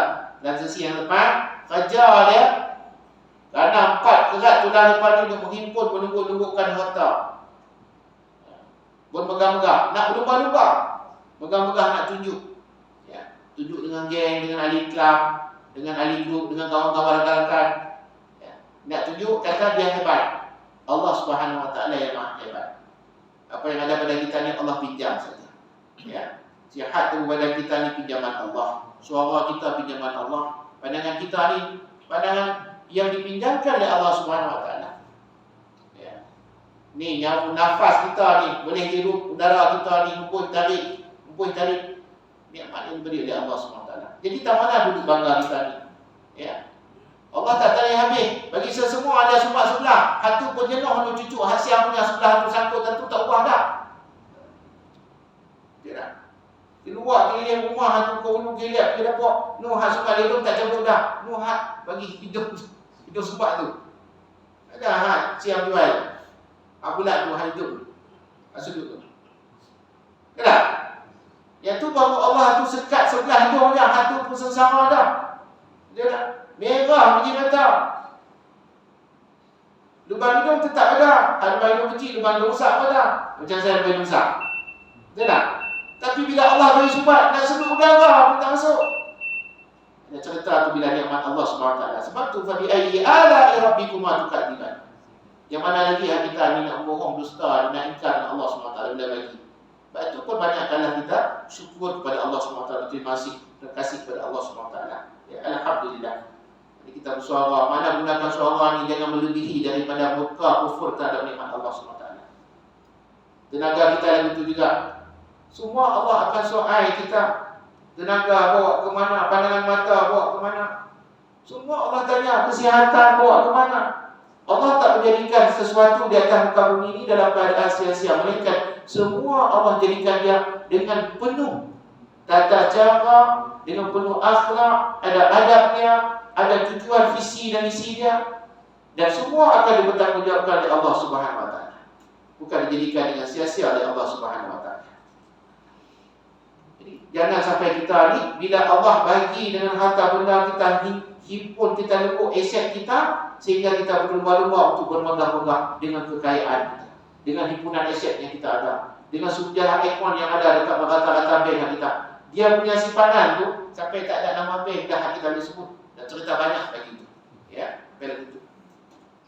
dalam sesi yang lepas, kerja dia kerana 4 kerat tulang depan ni untuk menghimpun menunggu-nunggukan harta. Pun megah-megah, nak berlumba-lumba, megah-megah nak tunjuk. Ya, tunjuk dengan geng, dengan ahli kelab, dengan ahli grup, dengan kawan-kawan rakan-rakan. Ya, nak tunjuk kata dia hebat. Allah Subhanahu Wa Taala yang maha hebat. Apa yang ada pada kita ni Allah pinjam saja. Ya, sihat tubuh badan kita ni pinjaman Allah. Suara kita pinjaman Allah. Pandangan kita ni pandangan yang dipinjamkan oleh Allah Subhanahu Wa Taala. Ya. Ni nyawa nafas kita ni boleh hidup, udara kita ni hempus tarik. Nikmat yang diberi oleh Allah Subhanahu Wa Taala. Jadi tak mana duduk bangga kita ni. Ya. Allah tak tarik habis. Bagi sesemua ada sumbat sebelah. Hatu pun jenuh untuk cucu. Hasil punya sebelah hatu sangkut tentu tak ubah dah. Tidak. Keluar keliling rumah hatu kau ulu giliat pergi dapur. Nuh hak sumbat hidung tak cabut dah. Nuh hak bagi hidung sumbat tu. Ada hak siap jual. Abulat tu hak hidup. Sudut tu. Tak? Yang tu baru Allah tu sekat sebelah hidung dia. Hatu pun sengsara dah. Dia tak? Merah biji mata. Lubang hidung tetap ada. Lubang hidung kecil, lubang hidung besar pun ada. Macam saya lubang hidung besar. Betul tak? Tapi bila Allah beri sumbat, nak sedut udara pun tak masuk. Dia cerita tu bila nikmat Allah SWT. Sebab tu fadi ayyi ala'i rabbikuma tukadziban. Yang mana lagi hak kita ni nak bohong, dusta, nak ingkar dengan Allah SWT bila bagi. Sebab tu pun banyakkanlah kita syukur kepada Allah SWT. Terima kasih kepada Allah SWT. Ya, alhamdulillah. Jadi kita bersuara, mana gunakan suara ni jangan melebihi daripada murka kufur terhadap nikmat Allah SWT. Tenaga kita yang itu juga. Semua Allah akan soal kita. Tenaga bawa ke mana, pandangan mata bawa ke mana. Semua Allah tanya, kesihatan bawa ke mana. Allah tak menjadikan sesuatu di atas muka bumi ini dalam keadaan sia-sia. Melainkan semua Allah jadikan dia dengan penuh tata cara, dengan penuh akhlak, ada adabnya, ada tujuan visi dan misi dia. Dan semua akan dibertanggungjawabkan oleh Allah Subhanahu Wa Taala. Bukan dijadikan dengan sia-sia oleh Allah Subhanahu Wa Taala. Jangan sampai kita ni bila Allah bagi dengan harta benda kita himpun, kita lembut aset kita sehingga kita berlumba-lumba untuk bermegah-megah dengan kekayaan kita, dengan himpunan aset yang kita ada, dengan sumber ekon yang ada dekat rata-rata bank kita. Dia punya simpanan tu sampai tak ada nama bank dah kita boleh sebut. Dan cerita banyak lagi tu. Ya, begitu.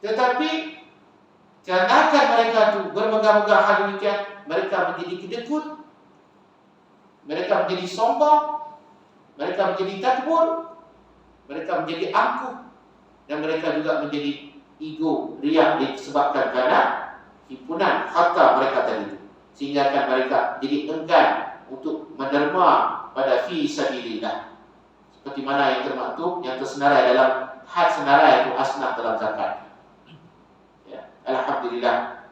Tetapi kerana mereka tu bermegah-megah hal demikian, mereka menjadi kedekut. Mereka menjadi sombong, mereka menjadi takbur, mereka menjadi angkuh, dan mereka juga menjadi ego, riak disebabkan kerana himpunan harta mereka tadi. Sehingga kan mereka jadi enggan untuk menderma pada fi sabilillah. Seperti mana yang termaktub, yang tersenarai dalam had senarai itu asnaf dalam zakat. Ya, alhamdulillah.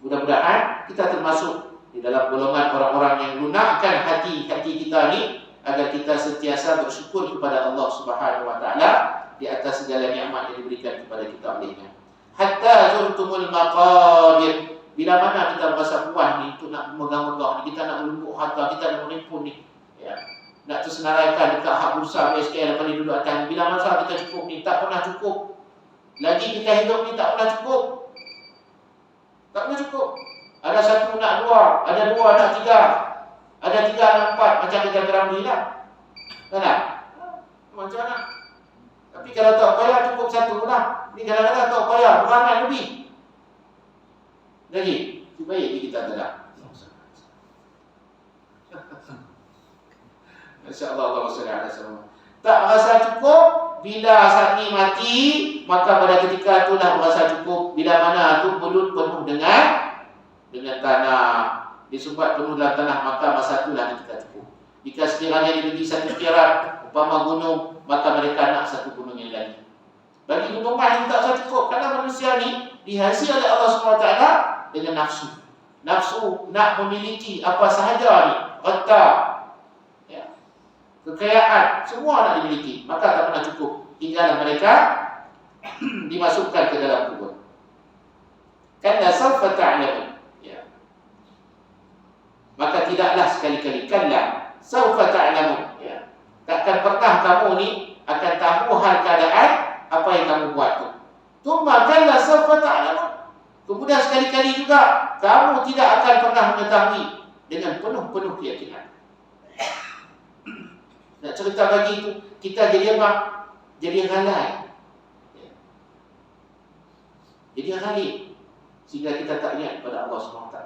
Mudah-mudahan kita termasuk di dalam golongan orang-orang yang lunakkan hati-hati kita ni agar kita sentiasa bersyukur kepada Allah Subhanahu Wa Taala di atas segala nikmat yang diberikan kepada kita olehnya. Hatta zurtumul maqabir. Bila mana kita merasa puas ni untuk nak megah-megah ni, kita nak melembut harta, kita nak menimpun ni, ya, nak tersenaraikan dekat hak bursa SKL lepas ni duduk atas ni. Bila masa kita cukup ni, tak pernah cukup. Lagi kita hidup ni tak pernah cukup. Tak pernah cukup. Ada satu nak dua, ada dua nak tiga, ada tiga nak empat, macam kita geram ni lah. Tak? Macam mana? Tapi kalau tak payah cukup satu lah. Ni kadang-kadang tak payah, beramai lebih. Lagi, supaya kita tak. Masya Allah, Allah SWT. Tak merasa cukup, bila saat ni mati, maka pada ketika itulah merasa cukup. Bila mana tu mulut penuh dengan tanah, disumbat penuh dalam tanah, maka masa itulah kita cukup. Jika sekiranya diberi satu kirat umpama gunung, maka mereka nak satu gunung yang lain. Bagi gunung yang tak usah cukup, kerana manusia ni dihiasi oleh Allah SWT dengan nafsu. Nafsu nak memiliki apa sahaja ni, harta, ya, kekayaan, semua nak dimiliki, maka tak pernah cukup. Tinggallah mereka dimasukkan ke dalam kubur. Kalla sawfa ta'lamun. Ya. Maka tidaklah sekali-kali, kalla sawfa ta'lamun. Ya. Takkan pernah kamu ni akan tahu hal keadaan apa yang kamu buat tu. Tsumma kalla sawfa ta'lamun. Kemudian sekali-kali juga kamu tidak akan pernah mengetahui dengan penuh-penuh keyakinan. Nak cerita lagi tu, kita jadi apa? Jadi ghalai. Jadi ghalai. Sehingga kita tak ingat pada Allah SWT.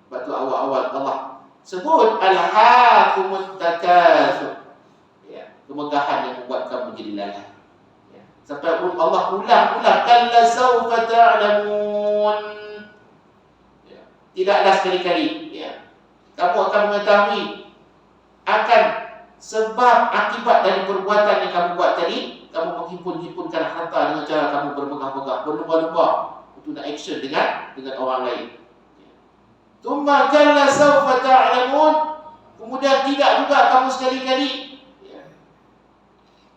Sebab tu awal-awal Allah sebut alhaakumut takatsur. Ya, kemegahan yang membuat kamu jadi lalai. Ya. Sampai Allah ulang-ulang, kalla sawfa ta'lamun. Ya. Tidaklah sekali-kali, ya, kamu akan mengetahui akan sebab akibat dari perbuatan yang kamu buat tadi. Kamu menghimpun-himpunkan harta dengan cara kamu bermegah-megah, berlumba-lumba untuk nak action dengan orang lain. Tsumma kalla sawfa ta'lamun. Kemudian tidak juga kamu sekali-kali, ya,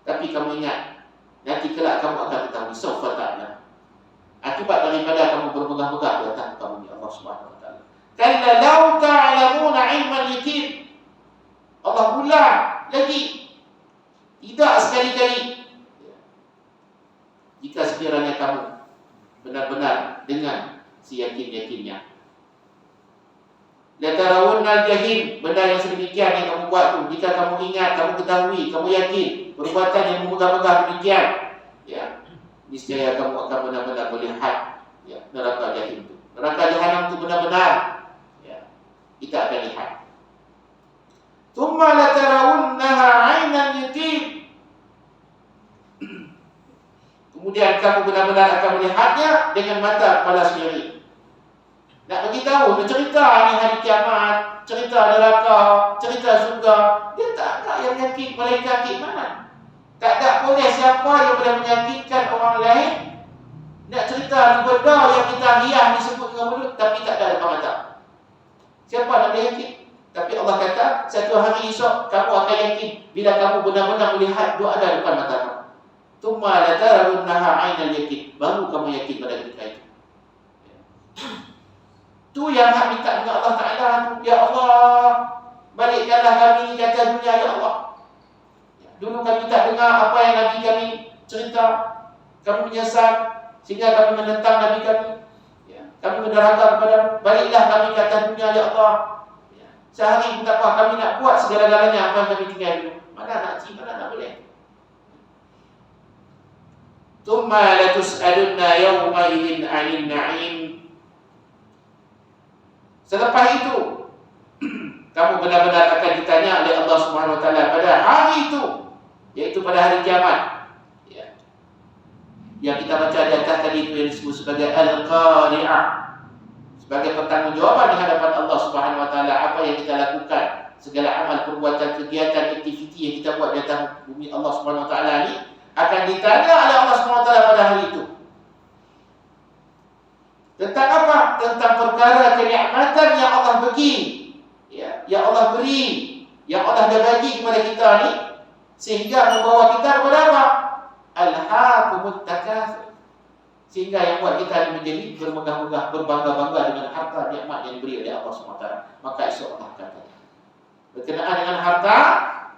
tapi kamu ingat nanti kelak kamu akan ketahui sawfa ta'lam. Akibat daripada kamu bermegah-megah di atas kamu ni Allah Subhanahu wa taala. Kalla law ta'lamuna 'ilmal yaqin. Allah ulang lagi, tidak sekali-kali. Jika sekiranya kamu benar-benar dengan seyakin-yakinnya, la tarawunna jahim, benda yang sedemikian yang kamu buat tu, jika kamu ingat, kamu ketahui, kamu yakin perbuatan yang memegah-megah demikian, ya, niscaya kamu akan benar-benar melihat, ya, neraka jahim tu. Neraka jahanam tu benar-benar, ya, kita akan lihat. Tsumma la tarawunnaha 'ainal yaqin. Kemudian kamu benar-benar akan melihatnya dengan mata kepala sendiri. Nak beritahu, nak cerita ni hari kiamat, cerita neraka, cerita surga. Dia tak ada yang yakin malaikat yakin mana. Tak ada boleh siapa yang boleh meyakinkan orang lain. Nak cerita benda yang kita hias disebut dengan mulut tapi tak ada depan mata. Siapa nak boleh yakin? Tapi Allah kata, satu hari esok kamu akan yakin bila kamu benar-benar melihat dia ada depan mata kamu. Tsumma la tarawunnaha 'ainal yaqin. Baru kamu yakin pada ketika itu. Tu yang hak minta dengan Allah Ta'ala tu. Ya Allah, balikkanlah kami ni kata dunia, ya Allah. Dulu kami tak dengar apa yang Nabi kami cerita. Kami menyesal sehingga kami menentang Nabi kami. Kami menderhaka kepadamu. Baliklah kami kata dunia, ya Allah. Sehari pun tak apa, kami nak buat segala-galanya apa yang kami tinggal dulu. Mana nak cik, mana nak boleh. Tsumma latus'alunna yawma idzin 'anil na'im. Selepas itu kamu benar-benar akan ditanya oleh Allah Subhanahu wa taala pada hari itu, yaitu pada hari kiamat. Ya. Yang kita baca di atas tadi itu yang disebut sebagai al-qari'ah. Sebagai pertanggungjawaban di hadapan Allah Subhanahu wa taala apa yang kita lakukan, segala amal, perbuatan, kegiatan, aktiviti yang kita buat di atas bumi Allah Subhanahu wa taala ni akan ditanya oleh Allah Subhanahu wa taala pada hari itu. Tentang apa? Tentang perkara kenikmatan yang Allah bagi, ya, yang Allah beri, yang Allah dah bagi kepada kita ni, sehingga membawa kita kepada apa? Alhaakumut takatsur. Sehingga yang buat kita ni menjadi bermegah-megah, berbangga-bangga dengan harta nikmat yang diberi oleh Allah SWT. Maka esok Allah akan tanya. Berkenaan dengan harta,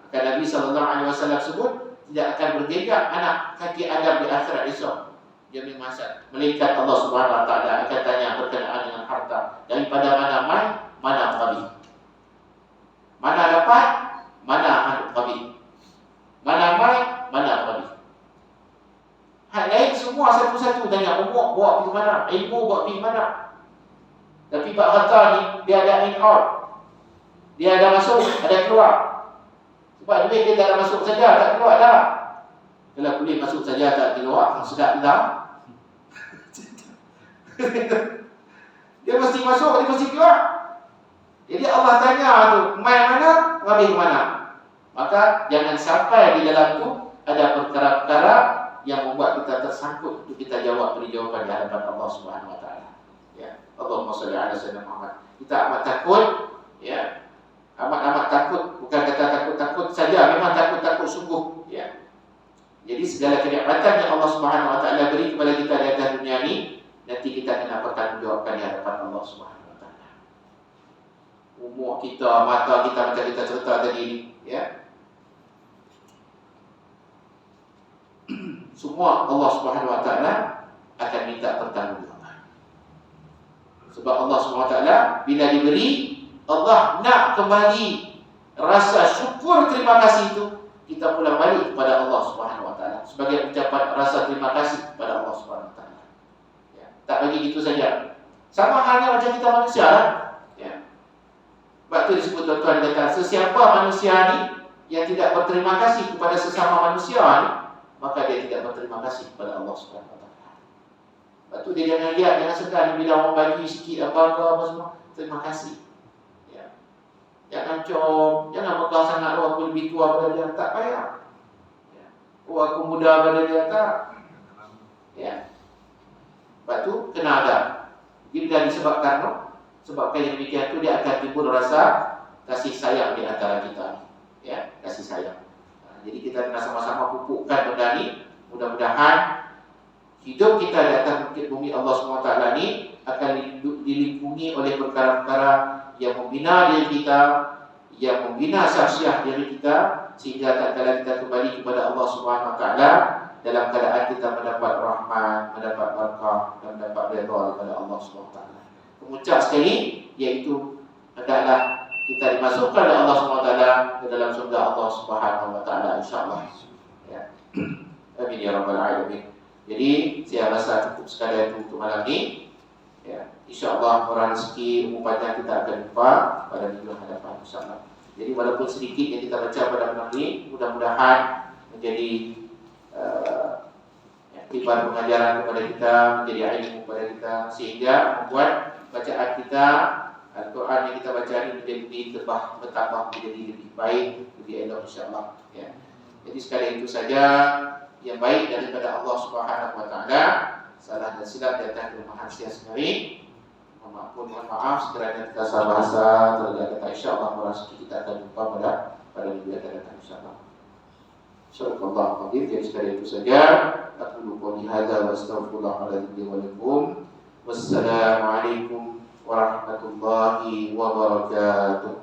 maka Nabi SAW sebut, tidak akan bergerak anak kaki Adam di akhirat esok. Demi masa malaikat Allah Subhanahu wa taala akan tanya berkenaan dengan harta, daripada mana mai, mana qabih. Mana dapat, mana qabih. Mana mai, mana qabih. Hal lain semua satu-satu tanya, umur bawa pergi mana, ilmu bawa pergi mana. Tapi Pak harta ni dia ada in out. Dia ada masuk, ada keluar. Sebab duit dia tak ada masuk saja, tak keluar dah. Kalau boleh masuk saja tak keluar, sedap dah. Dia mesti masuk, dia mesti keluar. Jadi Allah tanya tu, mai mana, rabih mana. Maka jangan sampai di dalam tu ada perkara-perkara yang membuat kita tersangkut untuk kita jawab, beri jawapan di hadapan Allah Subhanahu wa taala. Ya, Allahumma shalli ala sayyidina Muhammad. Kita amat takut, ya. Amat-amat takut, bukan kata takut-takut saja, memang takut-takut sungguh, ya. Jadi segala kenikmatan yang Allah Subhanahu wa taala beri kepada kita di atas dunia ini, nanti kita kena bertanggungjawabkan di hadapan Allah Subhanahu wa taala. Umur kita, mata kita macam kita cerita tadi ni, ya. Semua Allah Subhanahu wa taala akan minta pertanggungjawaban. Sebab Allah Subhanahu wa taala bila diberi, Allah nak kembali rasa syukur terima kasih itu, kita pulang balik kepada Allah Subhanahu wa taala sebagai ucapan rasa terima kasih kepada Allah Subhanahu wa taala. Ya, tak bagi gitu saja. Sama halnya macam kita manusia lah. Ya. Sebab tu disebut tuan-tuan kata, sesiapa manusia ni yang tidak berterima kasih kepada sesama manusia ni, maka dia tidak berterima kasih kepada Allah Subhanahu wa taala. Sebab tu dia jangan lihat, jangan segan bila orang bagi sikit apa semua, terima kasih. Jangan com, jangan megah sangat, oh aku lebih tua pada dia, tak payah. Ya. Oh aku muda pada dia, tak. Ya. Sebab tu kena ada. Bila disebabkan yang demikian tu, dia akan timbul rasa kasih sayang di antara kita. Ya, kasih sayang. Jadi kita kena sama-sama pupukkan benda ni. Mudah-mudahan hidup kita di atas bumi Allah SWT ni akan dilingkungi oleh perkara-perkara yang membina diri kita, yang membina syahsiah diri kita, sehingga tak kala kita kembali kepada Allah Subhanahu wa taala dalam keadaan kita mendapat rahmat, mendapat barakah dan mendapat redha daripada Allah Subhanahu wa taala. Kemuncak sekali iaitu adalah kita dimasukkan oleh Allah Subhanahu wa taala ke dalam surga Allah Subhanahu wa taala, insya-Allah. Ya. Amin ya rabbal alamin. Jadi saya rasa cukup sekadar itu untuk malam ni. Ya, insya-Allah orang rezeki umur panjang kita akan jumpa pada minggu hadapan, insya-Allah. Jadi walaupun sedikit yang kita baca pada malam ini, mudah-mudahan menjadi iktibar pengajaran kepada kita, menjadi ilmu kepada kita, sehingga membuat bacaan kita, Al-Quran yang kita baca ini menjadi bertambah menjadi lebih baik, lebih elok, insya-Allah. Ya. Jadi sekali itu saja yang baik daripada Allah Subhanahu wa taala. Salah dan silap di atas kelemahan saya sendiri. Mohon maaf sekiranya kita salah bahasa terlalu kata, insya-Allah rezeki kita akan jumpa pada minggu yang akan datang, insya-Allah. Subhanallah. Jadi sekali itu saja. Aku lupa hadza wa astaghfirullahaladzim wa lakum. Wassalamualaikum warahmatullahi wabarakatuh.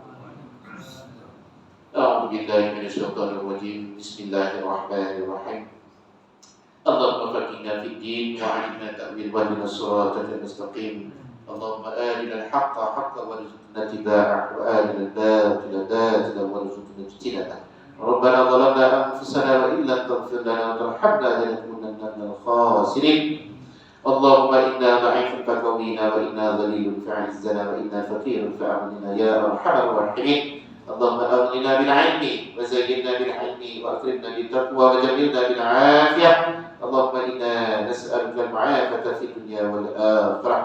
A'udzu billahi minasyaitonir rajim. Bismillahirrahmanirrahim. اللهم فقهنا في الدين وعلمنا تأويل واهدنا الصراط المستقيم. اللهم آرنا الحق حقا وارزقنا اتباعه وآرنا الباطل باطلا وارزقنا اجتنابه. ربنا ظلمنا أنفسنا وإن لم تغفر لنا وترحمنا لنكونن من الخاسرين. اللهم إنا ضعيف فقوينا وإنا ذليل فأعزنا وإنا فقير فأغننا يا أرحم الراحمين. اللهم أغننا بالعلم وزينا بالحلم وأكرمنا بالتقوى وجملنا بالعافية. اللهم إنا نسألك المعافاة في الدنيا والآخرة.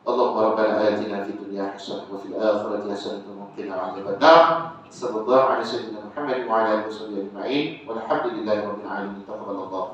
اللهم ربنا آتنا في الدنيا حسنة وفي الآخرة حسنة وقنا عذاب النار. صلى الله على سيدنا محمد وعلى آله وصحبه أجمعين والحمد لله رب العالمين. تقبل الله.